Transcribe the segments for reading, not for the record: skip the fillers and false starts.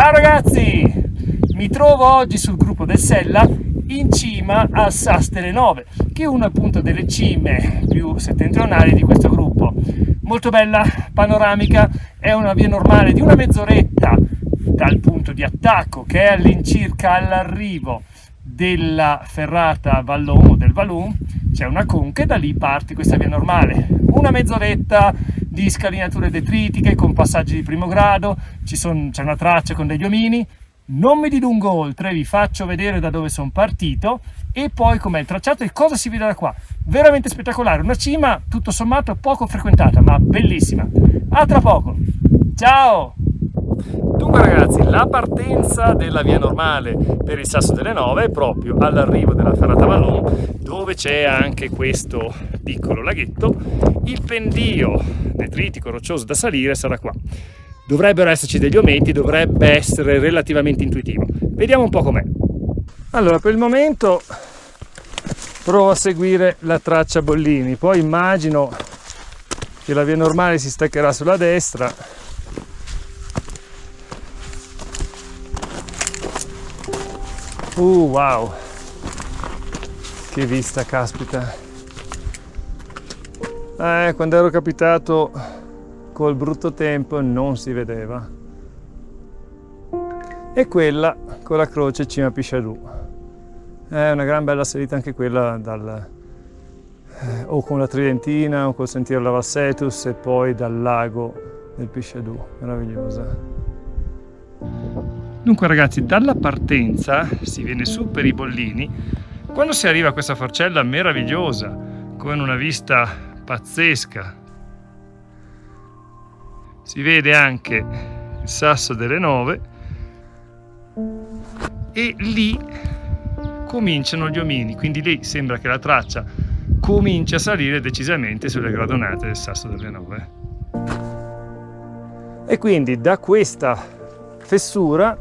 Ciao ragazzi! Mi trovo oggi sul gruppo del Sella in cima al Sas delle Nove, che è una appunto delle cime più settentrionali di questo gruppo. Molto bella, panoramica, è una via normale di una mezz'oretta dal punto di attacco, che è all'incirca all'arrivo della ferrata Vallon o del Vallon. C'è una conca e da lì parte questa via normale. Una mezz'oretta di scalinature detritiche con passaggi di primo grado, c'è una traccia con degli omini. Non mi dilungo oltre, vi faccio vedere da dove sono partito e poi com'è il tracciato e cosa si vede da qua. Veramente spettacolare, una cima tutto sommato poco frequentata, ma bellissima. A tra poco, ciao! Dunque ragazzi, la partenza della via normale per il Sasso delle Nove è proprio all'arrivo della ferrata Vallon, dove c'è anche questo piccolo laghetto. Il pendio detritico roccioso da salire sarà qua. Dovrebbero esserci degli aumenti, dovrebbe essere relativamente intuitivo. Vediamo un po' com'è. Allora, per il momento provo a seguire la traccia Bollini, poi immagino che la via normale si staccherà sulla destra. Wow! Che vista, caspita! Quando ero capitato col brutto tempo non si vedeva. E quella con la croce cima Pisciadù. È una gran bella salita anche quella o con la Tridentina o col sentiero La Valsetus e poi dal lago del Pisciadù. Meravigliosa. Dunque ragazzi, dalla partenza si viene su per i Bollini. Quando si arriva a questa forcella meravigliosa con una vista pazzesca, si vede anche il Sasso delle Nove e lì cominciano gli omini, quindi lì sembra che la traccia cominci a salire decisamente sulle gradonate del Sasso delle Nove. E quindi da questa fessura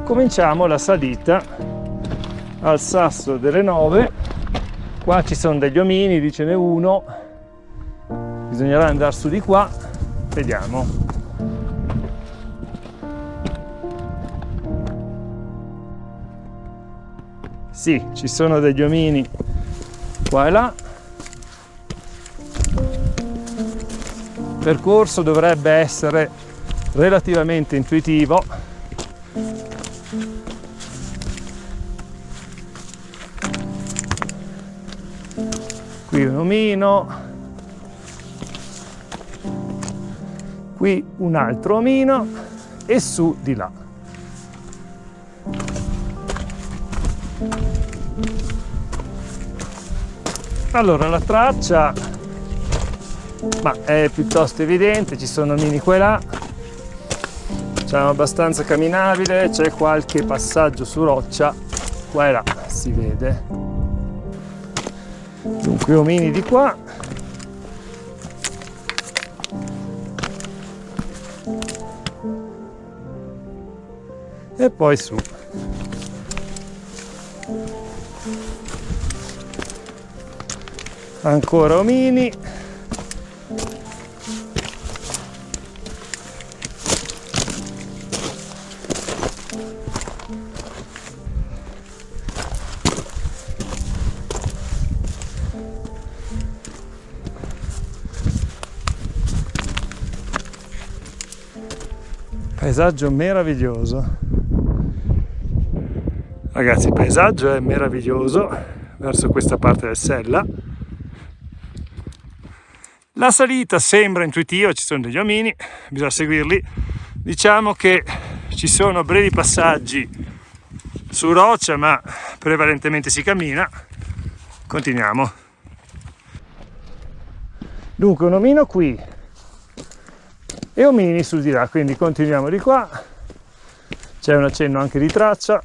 cominciamo la salita al Sasso delle Nove. Qua ci sono degli omini, lì ce n'è uno, bisognerà andare su di qua, vediamo. Sì, ci sono degli omini qua e là. Il percorso dovrebbe essere relativamente intuitivo. Qui un omino, qui un altro omino e su di là. Allora la traccia è piuttosto evidente, ci sono omini qua e là, c'è abbastanza camminabile, c'è qualche passaggio su roccia qua e là, si vede. Dunque omini di qua, e poi su. Ancora omini. Paesaggio meraviglioso. Ragazzi, il paesaggio è meraviglioso verso questa parte del Sella. La salita sembra intuitiva, ci sono degli omini, bisogna seguirli. Diciamo che ci sono brevi passaggi su roccia, ma prevalentemente si cammina. Continuiamo. Dunque un omino qui e omini su di là, quindi continuiamo di qua. C'è un accenno anche di traccia.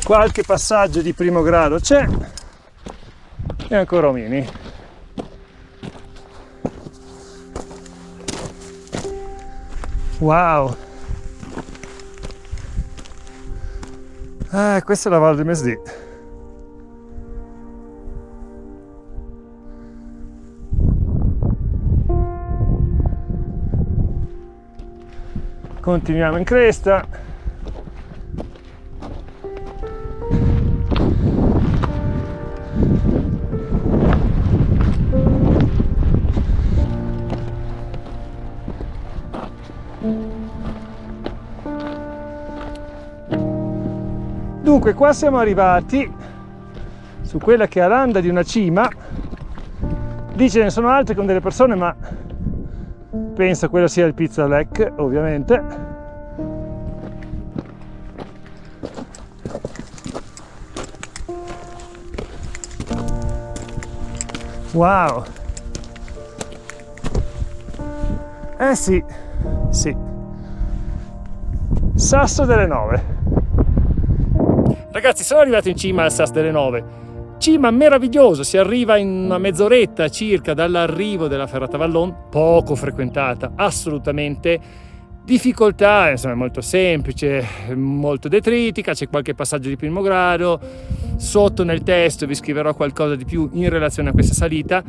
Qualche passaggio di primo grado c'è e ancora omini. Wow! Questa è la Val di Mesdì. Continuiamo in cresta. Dunque qua siamo arrivati su quella che è l'anda di una cima. Lì ce ne sono altre con delle persone, ma penso quello sia il Pizza Lek, ovviamente. Wow! Sì, sì. Sasso delle Nove. Ragazzi, sono arrivato in cima al Sasso delle Nove. Cima meravigliosa, si arriva in una mezz'oretta circa dall'arrivo della ferrata Vallon, poco frequentata, assolutamente. Difficoltà, insomma, è molto semplice, molto detritica, c'è qualche passaggio di primo grado. Sotto nel testo vi scriverò qualcosa di più in relazione a questa salita.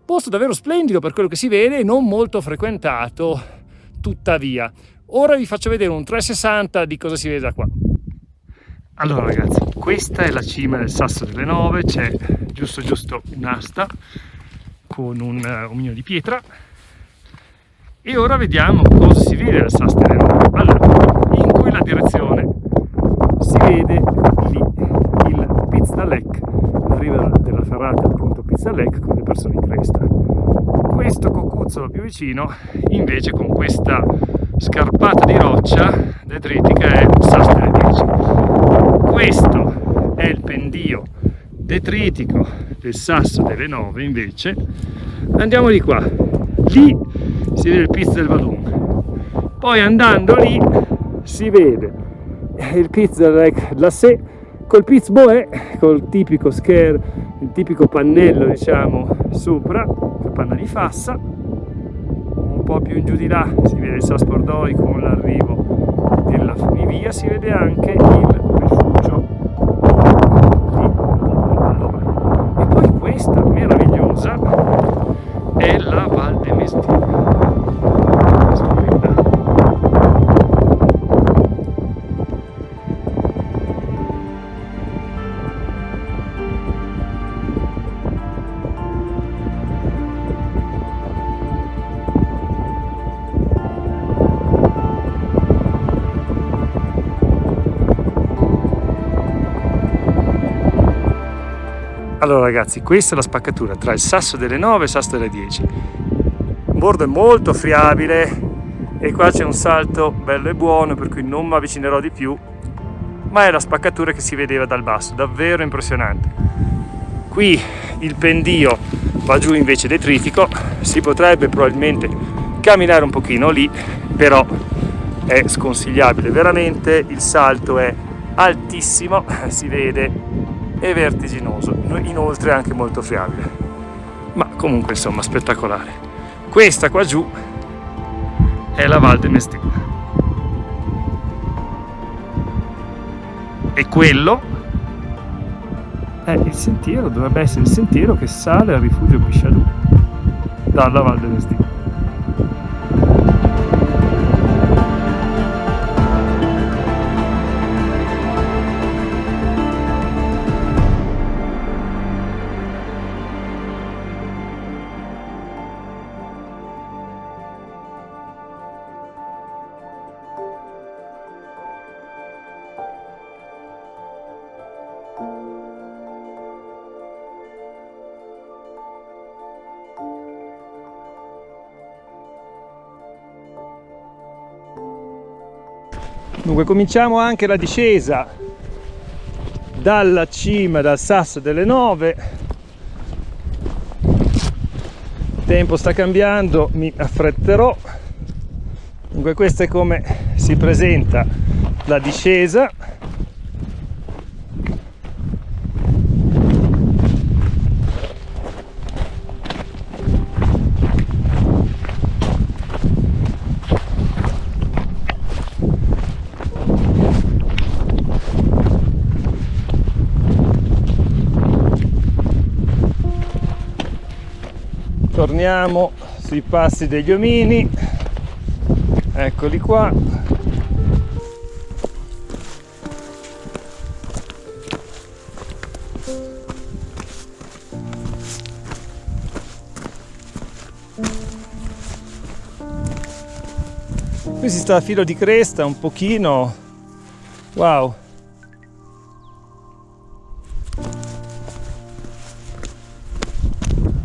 Posto davvero splendido per quello che si vede e non molto frequentato, tuttavia. Ora vi faccio vedere un 360 di cosa si vede da qua. Allora ragazzi, questa è la cima del Sasso delle Nove, c'è giusto un'asta con un omino di pietra e ora vediamo cosa si vede dal Sasso delle Nove. Allora, in quella direzione si vede lì il Pizza Lek, l'arrivo della ferrata appunto Pizza Lek con le persone in cresta. Questo cocuzzolo più vicino invece con questa scarpata di roccia detritica è il Sasso delle 10. Questo è il pendio detritico del Sasso delle Nove invece. Andiamo di qua, lì si vede il Piz del Vallon, poi andando lì si vede il Piz del Lek Glacé col Piz Boé, col tipico scare, il tipico pannello diciamo sopra, la panna di fassa. Un po' più in giù di là si vede il Sas Pordoi con l'arrivo della funivia, si vede anche il rifugio di Pollora. E poi questa meravigliosa è la Val de Mestina. Stupenda. Allora ragazzi, questa è la spaccatura tra il Sasso delle 9 e il Sasso delle 10. Il bordo è molto friabile e qua c'è un salto bello e buono, per cui non mi avvicinerò di più, ma è la spaccatura che si vedeva dal basso, davvero impressionante. Qui il pendio va giù invece detritico, si potrebbe probabilmente camminare un pochino lì, però è sconsigliabile veramente, il salto è altissimo, si vede, è vertiginoso, inoltre anche molto friabile, ma comunque insomma spettacolare. Questa qua giù è la Val de Mestina e quello è il sentiero, dovrebbe essere il sentiero che sale al rifugio Pichadou dalla Val de Mestina. Dunque cominciamo anche la discesa dalla cima, dal Sasso delle Nove. Il tempo sta cambiando, mi affretterò. Dunque questa è come si presenta la discesa. Torniamo sui passi degli omini, eccoli qua. Qui si sta a filo di cresta un pochino, wow.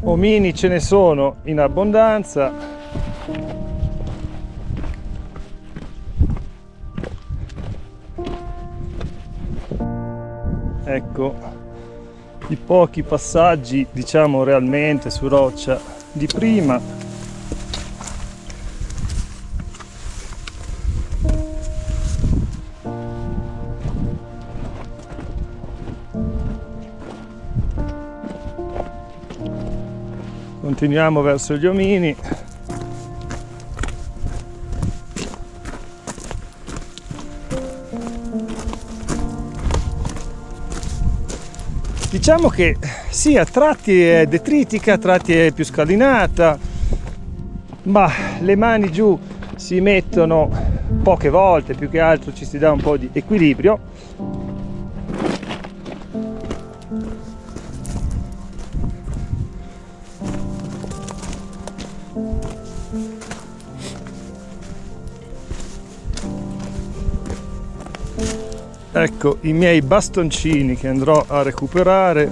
Omini ce ne sono in abbondanza. Ecco i pochi passaggi, diciamo, realmente su roccia di prima. Continuiamo verso gli omini. Diciamo che sì, a tratti è detritica, a tratti è più scalinata, ma le mani giù si mettono poche volte, più che altro ci si dà un po' di equilibrio. Ecco i miei bastoncini che andrò a recuperare.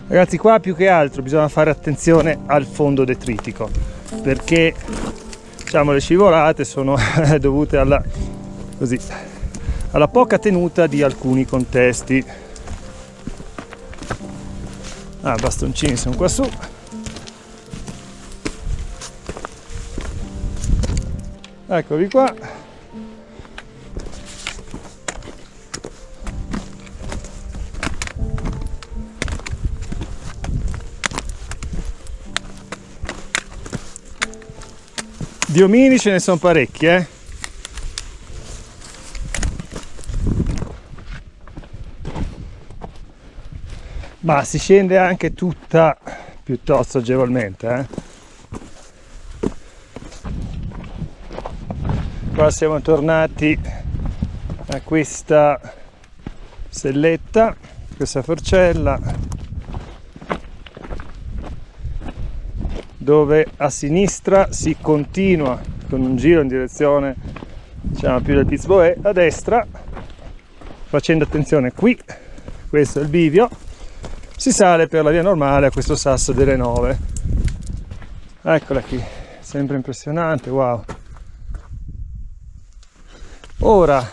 Ragazzi, qua più che altro bisogna fare attenzione al fondo detritico, perché diciamo le scivolate sono dovute alla poca tenuta di alcuni contesti. Bastoncini sono qua su. Eccoli qua. Di omini ce ne sono parecchi, ma si scende anche tutta piuttosto agevolmente, Qua siamo tornati a questa selletta, questa forcella, dove a sinistra si continua con un giro in direzione, diciamo, più del Pizboe, a destra, facendo attenzione qui, questo è il bivio, si sale per la via normale a questo sasso delle 9. Eccola qui, sempre impressionante, wow. Ora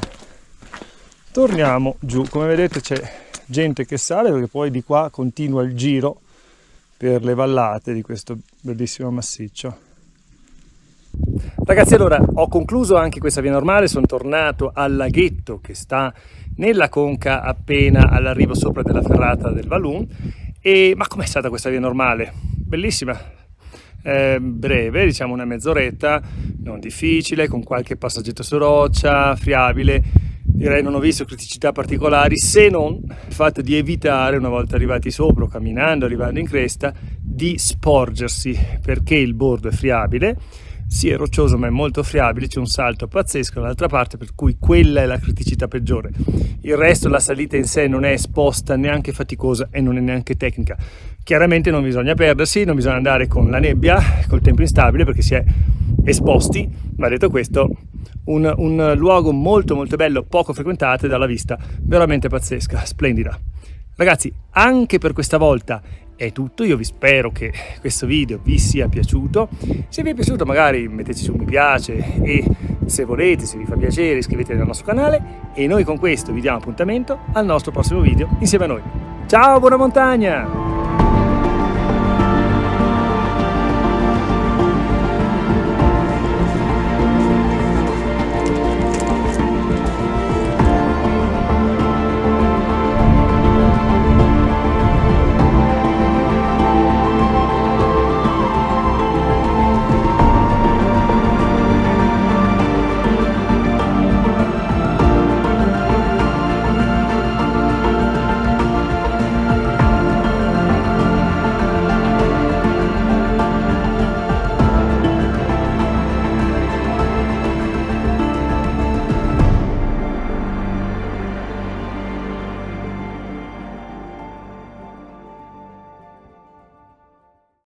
torniamo giù, come vedete c'è gente che sale perché poi di qua continua il giro per le vallate di questo bellissimo massiccio. Ragazzi, allora ho concluso anche questa via normale, sono tornato al laghetto che sta nella conca appena all'arrivo sopra della ferrata del Walloon. Ma com'è stata questa via normale? Bellissima, breve, diciamo una mezz'oretta, non difficile, con qualche passaggetto su roccia, friabile. Direi non ho visto criticità particolari, se non il fatto di evitare, una volta arrivati sopra o camminando, arrivando in cresta, di sporgersi, perché il bordo è friabile, sì è roccioso ma è molto friabile, c'è un salto pazzesco dall'altra parte, per cui quella è la criticità peggiore. Il resto, la salita in sé non è esposta, neanche faticosa e non è neanche tecnica. Chiaramente non bisogna perdersi, non bisogna andare con la nebbia, col tempo instabile, perché si è esposti, ma detto questo un luogo molto molto bello, poco frequentato e dalla vista veramente pazzesca, splendida. Ragazzi, anche per questa volta è tutto, io vi spero che questo video vi sia piaciuto. Se vi è piaciuto magari metteteci un mi piace e se volete, se vi fa piacere, iscrivetevi al nostro canale e noi con questo vi diamo appuntamento al nostro prossimo video insieme a noi. Ciao, buona montagna!